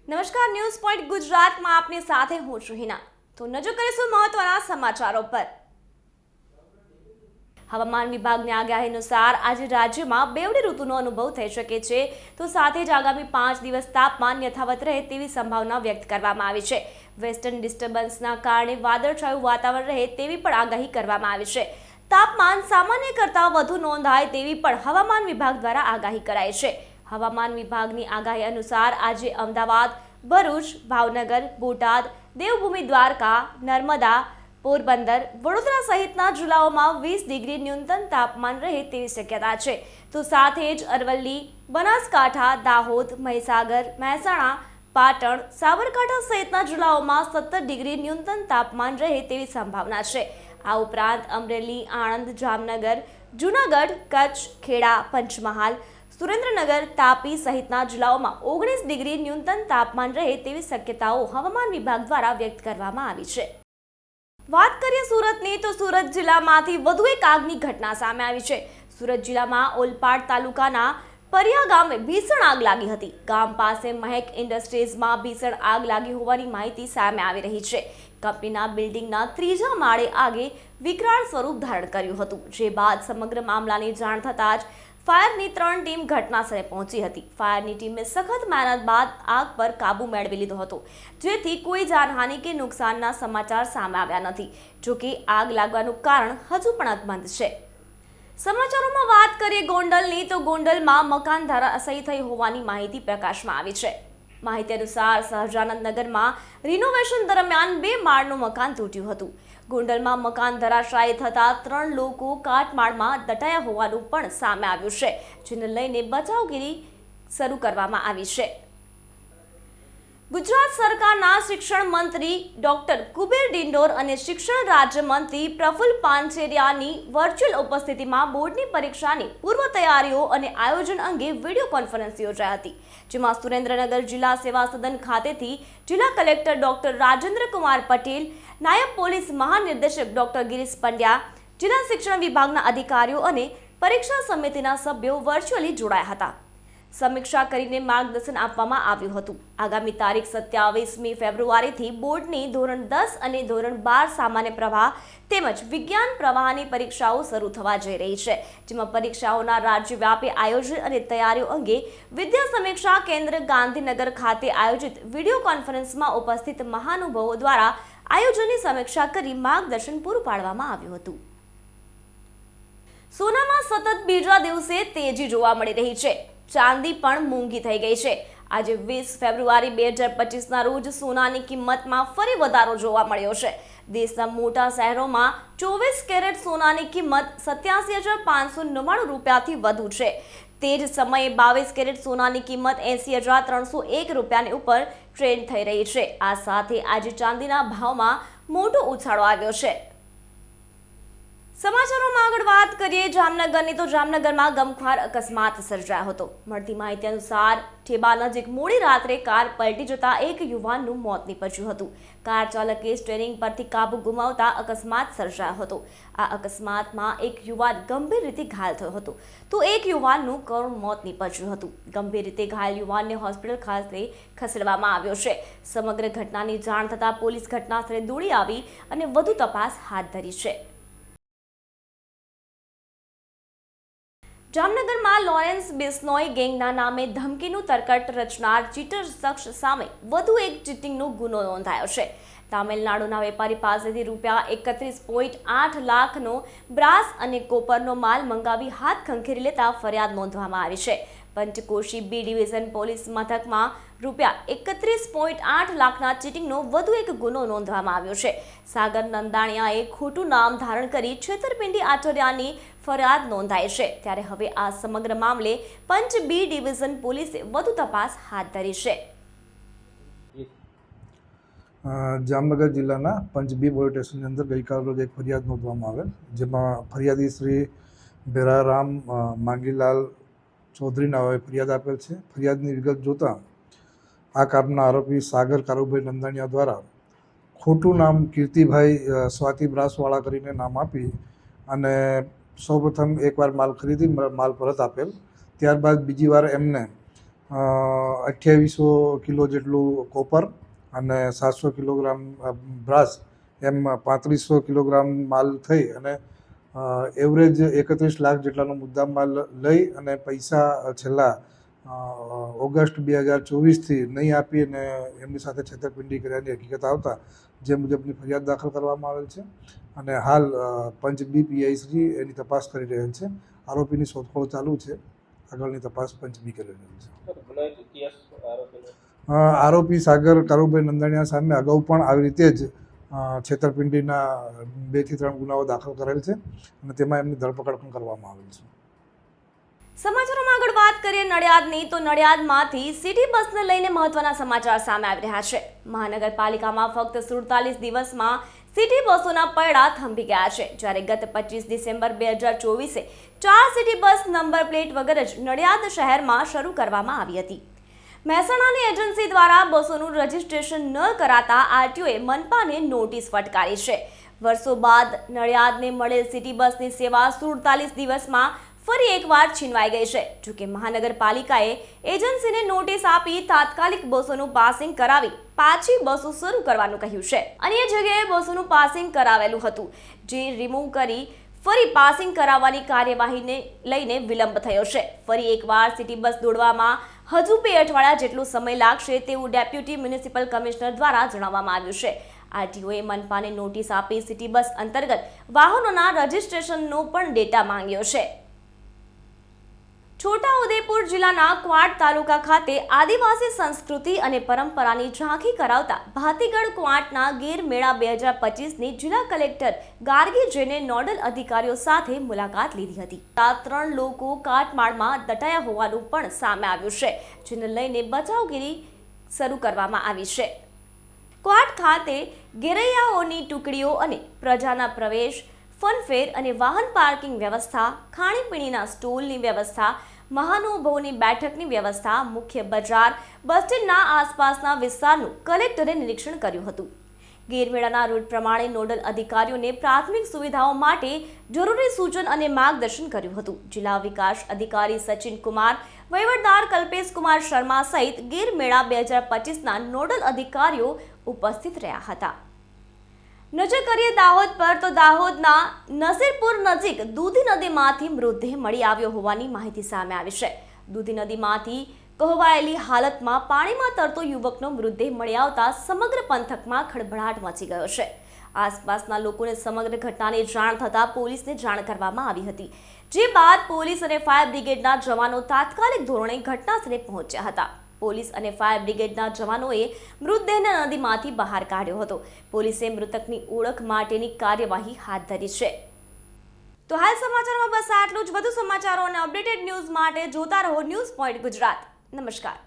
નમસ્કાર, news point ગુજરાતમાં આપની સાથે હું છું હિના। તો નજર કરીશું મહત્વના સમાચારો પર। હવામાન વિભાગની આગાહી અનુસાર આજે રાજ્યમાં બેવડી ઋતુનો અનુભવ થઈ શકે છે, તો સાથે જ આગામી 5 દિવસ તાપમાન યથાવત રહે તેવી સંભાવના વ્યક્ત કરવામાં આવી છે। વેસ્ટર્ન ડિસ્ટર્બન્સના કારણે વાદળછાયું વાતાવરણ રહે તેવી પણ આગાહી કરવામાં આવી છે। તાપમાન સામાન્ય કરતાં વધુ નોંધાય તેવી પણ હવામાન વિભાગ દ્વારા આગાહી કરાઈ છે। હવામાન વિભાગની આગાહી અનુસાર આજે અમદાવાદ, ભરૂચ, ભાવનગર, બોટાદ, દેવભૂમિ દ્વારકા, નર્મદા, પોરબંદર, વડોદરા સહિતના જિલ્લાઓમાં 20 ડિગ્રી ન્યૂનતમ તાપમાન રહે તેવી શક્યતા છે। તો સાથે જ અરવલ્લી, બનાસકાંઠા, દાહોદ, મહીસાગર, મહેસાણા, પાટણ, સાબરકાંઠા સહિતના જિલ્લાઓમાં 17 ડિગ્રી ન્યૂનતમ તાપમાન રહે તેવી સંભાવના છે। આ ઉપરાંત અમરેલી, આણંદ, જામનગર, જૂનાગઢ, કચ્છ, ખેડા, પંચમહાલ, સુરેન્દ્રનગર, તાપી સહિતના જિલ્લાઓમાં 19 ડિગ્રી ન્યૂનતમ તાપમાન રહે તેવી શક્યતાઓ હવામાન વિભાગ દ્વારા વ્યક્ત કરવામાં આવી છે। વાત કરીએ સુરતની, તો સુરત જિલ્લામાંથી વધુ એક આગની ઘટના સામે આવી છે। સુરત જિલ્લામાં ઓલપાડ તાલુકાના પરિયા ગામે ભીષણ આગ લાગી હતી। ગામ પાસે મહેક ઇન્ડસ્ટ્રીઝમાં ભીષણ આગ લાગી હોવાની માહિતી સામે આવી રહી છે। કંપનીના બિલ્ડિંગના 3જા માળે આગે વિકરાળ સ્વરૂપ ધારણ કર્યું હતું, જે બાદ સમગ્ર મામલાની જાણ થતાં જ ફાયરની 3 ટીમ ઘટનાસ્થળે પહોંચી હતી। ફાયરની ટીમે સખત મહેનત બાદ આગ પર કાબુ મેળવી લીધો હતો, જેથી કોઈ જાનહાનિ કે નુકસાનના સમાચાર સામે આવ્યા નથી। જોકે આગ લાગવાનું કારણ હજુ પણ અકબંધ છે। સમાચારોમાં વાત કરીએ ગોંડલની, તો ગોંડલમાં મકાન ધરાશાયી થઈ હોવાની માહિતી પ્રકાશમાં આવી છે। માહિતી અનુસાર સહજાનંદ નગરમાં રિનોવેશન દરમિયાન 2 માળનું મકાન તૂટ્યું હતું। ગોંડલમાં મકાન ધરાશાયી થતા 3 લોકો કાટમાળમાં દટાયા હોવાનું પણ સામે આવ્યું છે, જેને લઈને બચાવગીરી શરૂ કરવામાં આવી છે। ગુજરાત સરકારના શિક્ષણ મંત્રી ડોક્ટર કુબેર ડિંડોર અને શિક્ષણ રાજ્યમંત્રી પ્રફુલ્લ પાનસેરિયાની વર્ચ્યુઅલ ઉપસ્થિતિમાં બોર્ડની પરીક્ષાની પૂર્વ તૈયારીઓ અને આયોજન અંગે વિડીયો કોન્ફરન્સ યોજાઈ હતી, જેમાં સુરેન્દ્રનગર જિલ્લા સેવા સદન ખાતેથી જિલ્લા કલેક્ટર ડોક્ટર રાજેન્દ્ર કુમાર પટેલ, નાયબ પોલીસ મહાનિર્દેશક ડોક્ટર ગિરીશ પંડ્યા, જિલ્લા શિક્ષણ વિભાગના અધિકારીઓ અને પરીક્ષા સમિતિના સભ્યો વર્ચ્યુઅલી જોડાયા હતા। સમીક્ષા કરીને માર્ગદર્શન આપવામાં આવ્યું હતું। આગામી તારીખ 27મી ફેબ્રુઆરીથી બોર્ડની ધોરણ 10 અને ધોરણ 12 સામાન્ય પ્રવાહ તેમજ વિજ્ઞાન પ્રવાહની પરીક્ષાઓ શરૂ થવા જઈ રહી છે, જેમાં પરીક્ષાઓના રાજ્યવ્યાપી આયોજન અને તૈયારીઓ અંગે વિદ્યા સમીક્ષા કેન્દ્ર ગાંધીનગર ખાતે આયોજિત વિડીયો કોન્ફરન્સમાં ઉપસ્થિત મહાનુભાવો દ્વારા આયોજનની સમીક્ષા કરી માર્ગદર્શન પૂરું પાડવામાં આવ્યું હતું। સોનામાં સતત બીજા દિવસે તેજી જોવા મળી રહી છે। ચાંદી પણ મોંઘી થઈ ગઈ છે। આજે 20 ફેબ્રુઆરી 2025ના રોજ સોનાની કિંમતમાં ફરી વધારો જોવા મળ્યો છે। દેશના મોટા શહેરોમાં 24 કેરેટ સોનાની કિંમત 87,599 રૂપિયાથી વધુ છે। તે જ સમયે 22 કેરેટ સોનાની કિંમત 80,301 રૂપિયાની ઉપર ટ્રેન્ડ થઈ રહી છે। આ સાથે આજે ચાંદીના ભાવમાં મોટો ઉછાળો આવ્યો છે। સમાચારોમાં આગળ વાત કરીએ જામનગરની, તો જામનગરમાં ગમખ્વાર અકસ્માત સર્જાયો હતો। મળતી માહિતી અનુસાર ઠેબા નજીક મોડી રાત્રે કાર પલટી જતા એક યુવાનનું મોત નીપજ્યું હતું। કાર ચાલકે સ્ટીયરિંગ પરથી કાબુ ગુમાવતા અકસ્માત સર્જાયો હતો। આ અકસ્માતમાં એક યુવાન ગંભીર રીતે ઘાયલ થયો હતો, તો એક યુવાનનું કરુણ મોત નીપજ્યું હતું। ગંભીર રીતે ઘાયલ યુવાનને હોસ્પિટલ ખાતે ખસેડવામાં આવ્યો છે। સમગ્ર ઘટનાની જાણ થતાં પોલીસ ઘટનાસ્થળે દોડી આવી અને વધુ તપાસ હાથ ધરી છે। જામનગરમાં લોરેન્સ બિશ્નોઈ ગેંગના નામે ધમકીનું તરકટ રચનાર ચીટર શખ્સ સામે વધુ એક ચીટિંગનો ગુનો નોંધાયો છે। તામિલનાડુના વેપારી પાસેથી રૂપિયા 31.8 લાખનો બ્રાસ અને કોપરનો માલ મંગાવી હાથ ખંખેરી લેતા ફરિયાદ નોંધવામાં આવી છે। પંચકોશી બી ડિવિઝન પોલીસ મથકમાં રૂપિયા 31.8 લાખના ચીટિંગનો વધુ એક ગુનો નોંધવામાં આવ્યો છે। સાગર નંદાણીયાએ ખોટું નામ ધારણ કરી છેતરપિંડી આચર્યાની ફરિયાદ નોંધાઈ છે। ત્યારે હવે આ સમગ્ર મામલે પંચ બી ડિવિઝન પોલીસે વધુ તપાસ હાથ ધરી છે। જામનગર જિલ્લાના પંચ બી પોલીસ સ્ટેશનની અંદર ગઈકાલ રોજ એક ફરિયાદ નોંધવામાં આવેલ, જેમાં ફરિયાદી શ્રી ભેરારામ માંગીલાલ ચૌધરી નાઓએ ફરિયાદ આપેલ છે। ફરિયાદની વિગત જોતાં આ કામના આરોપી સાગર કારુભાઈ નંદાણીયા દ્વારા ખોટું નામ કીર્તિભાઈ સ્વાતિ બ્રાસવાળા કરીને નામ આપી અને સૌપ્રથમ એકવાર માલ ખરીદી માલ પરત આપેલ, ત્યારબાદ બીજી વાર એમને 2800 કિલો જેટલું કોપર અને 700 કિલોગ્રામ બ્રાસ એમ 3500 કિલોગ્રામ માલ થઈ અને એવરેજ 31 લાખ જેટલાનો મુદ્દામ માલ લઈ અને પૈસા છેલ્લા ઓગસ્ટ 2024થી નહીં આપી અને એમની સાથે છેતરપિંડી કર્યાની હકીકત આવતા જે મુજબની ફરિયાદ દાખલ કરવામાં આવેલ છે અને હાલ પંચ બી પીઆઈ શ્રી એની તપાસ કરી રહેલ છે. આરોપીની શોધખોળ ચાલુ છે. આગળની તપાસ પંચ બી કરી રહેલ છે. આરોપી સાગર કારુભાઈ નંદાણીયા સામે અગાઉ પણ આવી રીતે જ છેતરપિંડીના 2 થી 3 ગુનાઓ દાખલ કરેલ છે અને તેમાં એમની ધરપકડ પણ કરવામાં આવેલ છે. સમાચારોમાં આગળ વાત કરીએ નડિયાદની, તો નડિયાદમાંથી સિટી બસને લઈને મહત્વના સમાચાર સામે આવી રહ્યા છે. મહાનગરપાલિકામાં ફક્ત 47 દિવસમાં સિટી બસોના પૈડા થંભી ગયા છે, જ્યારે ગત 25 December 2024 4 city bus number plate વગર જ નડિયાદ શહેરમાં શરૂ કરવામાં આવી હતી. મહેસાણાની એજન્સી દ્વારા બસોનું રજીસ્ટ્રેશન ન કરાતા આરટીઓએ મનપાને નોટિસ ફટકારી છે. વર્ષો બાદ નડિયાદને મળેલ સિટી બસની સેવા 47 દિવસમાં ફરી એકવાર છીનવાઈ ગઈ છે. જોકે મહાનગરપાલિકાએ એજન્સીને નોટિસ આપી તાત્કાલિક બસોનું પાસિંગ કરાવી પાછી બસો શરૂ કરવાનું કહ્યું છે. અન્ય જગ્યાએ બસોનું પાસિંગ કરાવેલું હતું, જે રિમૂવ કરી ફરી પાસિંગ કરાવવાની કાર્યવાહીને લઈને વિલંબ થયો છે. ફરી એકવાર સિટી બસ દોડવામાં હજુ 2 અઠવાડિયા જેટલો સમય લાગશે તેવું ડેપ્યુટી મ્યુનિસિપલ કમિશનર દ્વારા જણાવવામાં આવ્યું છે. આરટીઓએ મનપાને નોટિસ આપી સિટી બસ અંતર્ગત વાહનોના રજીસ્ટ્રેશનનો પણ ડેટા માંગ્યો છે. છોટાઉદેપુર જિલ્લાના ક્વાંટ તાલુકા ખાતે આદિવાસી સંસ્કૃતિ અને પરંપરાની ઝાંખી કરાવતા ભાતીગઢ ક્વાંટના ગીર મેળા 2025ની જિલ્લા કલેક્ટર ગાર્ગી જેને નોડલ અધિકારીઓ સાથે મુલાકાત લીધી હતી. 3 લોકો કાટમાળમાં દટાયા હોવાનું પણ સામે આવ્યું છે, જેને લઈને બચાવગીરી શરૂ કરવામાં આવી છે. ક્વાંટ ખાતે ગેરૈયાઓની ટુકડીઓ અને પ્રજાના પ્રવેશ, ફનફેર અને વાહન પાર્કિંગ વ્યવસ્થા, ખાણીપીણીના સ્ટોલની વ્યવસ્થા, મહાનુભાવોની બેઠકની વ્યવસ્થા, મુખ્ય બજાર, બસ સ્ટેન્ડના આસપાસના વિસ્તારનું કલેક્ટરે નિરીક્ષણ કર્યું હતું. ગીરમેળાના રૂટ પ્રમાણે નોડલ અધિકારીઓને પ્રાથમિક સુવિધાઓ માટે જરૂરી સૂચન અને માર્ગદર્શન કર્યું હતું. જિલ્લા વિકાસ અધિકારી સચિન કુમાર, વહીવટદાર કલ્પેશ કુમાર શર્મા સહિત ગીરમેળા 2025ના નોડલ અધિકારીઓ ઉપસ્થિત રહ્યા હતા. નજર કરીએ દાહોદ પર, તો દાહોદના નસીરપુર નજીક દૂધી નદીમાંથી મૃતદેહ મળી આવ્યો હોવાની માહિતી સામે આવી છે. દૂધી નદીમાંથી કહોવાયેલી હાલતમાં પાણીમાં તરતો યુવકનો મૃતદેહ મળી આવતા સમગ્ર પંથકમાં ખળભળાટ મચી ગયો છે. આસપાસના લોકોને સમગ્ર ઘટનાની જાણ થતાં પોલીસને જાણ કરવામાં આવી હતી, જે બાદ પોલીસ અને ફાયર બ્રિગેડના જવાનો તાત્કાલિક ધોરણે ઘટનાસ્થળે પહોંચ્યા હતા. પોલીસ અને ફાયર બ્રિગેડના જવાનોએ મૃતદેહને નદીમાંથી બહાર કાઢ્યો હતો. પોલીસે મૃતકની ઓળખ માટેની કાર્યવાહી હાથ ધરી છે. તો હાલ સમાચારમાં બસ આટલું જ. વધુ સમાચારો અને અપડેટેડ ન્યૂઝ માટે જોતા રહો ન્યૂઝ પોઈન્ટ ગુજરાત. નમસ્કાર.